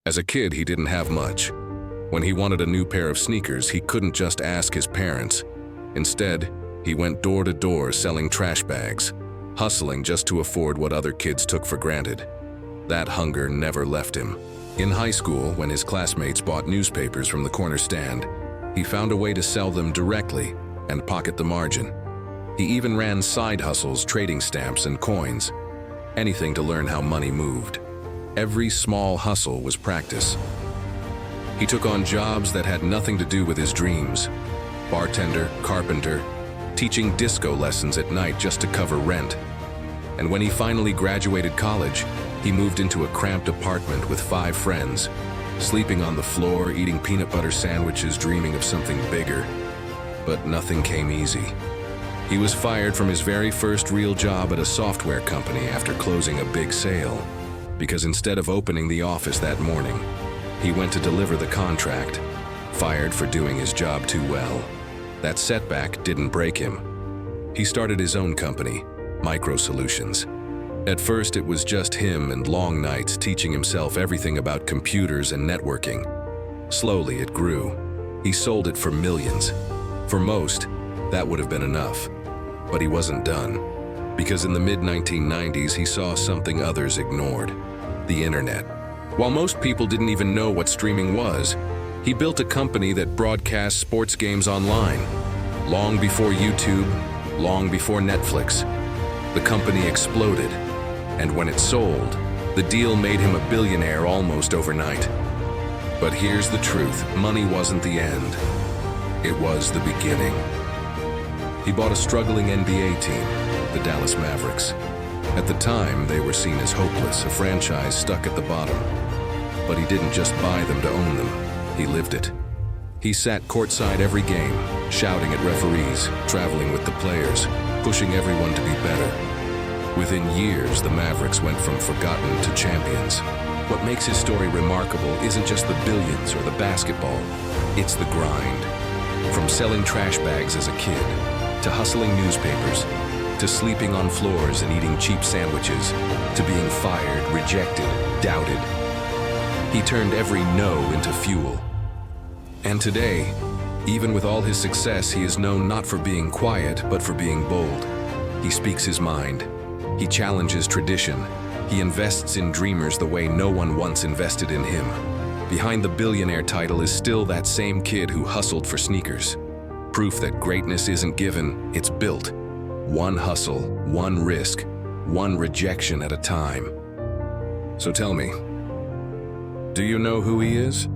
As a kid, he didn't have much. When he wanted a new pair of sneakers, he couldn't just ask his parents. Instead, he went door to door selling trash bags, hustling just to afford what other kids took for granted. That hunger never left him. In high school, when his classmates bought newspapers from the corner stand, he found a way to sell them directly and pocket the margin. He even ran side hustles, trading stamps and coins, anything to learn how money moved. Every small hustle was practice. He took on jobs that had nothing to do with his dreams. Bartender, carpenter, teaching disco lessons at night just to cover rent. And when he finally graduated college, he moved into a cramped apartment with 5 friends, sleeping on the floor, eating peanut butter sandwiches, dreaming of something bigger. But nothing came easy. He was fired from his very first real job at a software company after closing a big sale, because instead of opening the office that morning, he went to deliver the contract, fired for doing his job too well. That setback didn't break him. He started his own company, Micro Solutions. At first, it was just him and long nights teaching himself everything about computers and networking. Slowly, it grew. He sold it for millions. For most, that would have been enough. But he wasn't done. Because in the mid-1990s, he saw something others ignored: the internet. While most people didn't even know what streaming was, he built a company that broadcasts sports games online. Long before YouTube, long before Netflix, the company exploded. And when it sold, the deal made him a billionaire almost overnight. But here's the truth: money wasn't the end. It was the beginning. He bought a struggling NBA team, the Dallas Mavericks. At the time, they were seen as hopeless, a franchise stuck at the bottom. But he didn't just buy them to own them, he lived it. He sat courtside every game, shouting at referees, traveling with the players, pushing everyone to be better. Within years, the Mavericks went from forgotten to champions. What makes his story remarkable isn't just the billions or the basketball, it's the grind. From selling trash bags as a kid, to hustling newspapers, to sleeping on floors and eating cheap sandwiches, to being fired, rejected, doubted. He turned every no into fuel. And today, even with all his success, he is known not for being quiet, but for being bold. He speaks his mind. He challenges tradition. He invests in dreamers the way no one once invested in him. Behind the billionaire title is still that same kid who hustled for sneakers. Proof that greatness isn't given, it's built. One hustle, one risk, one rejection at a time. So tell me, do you know who he is?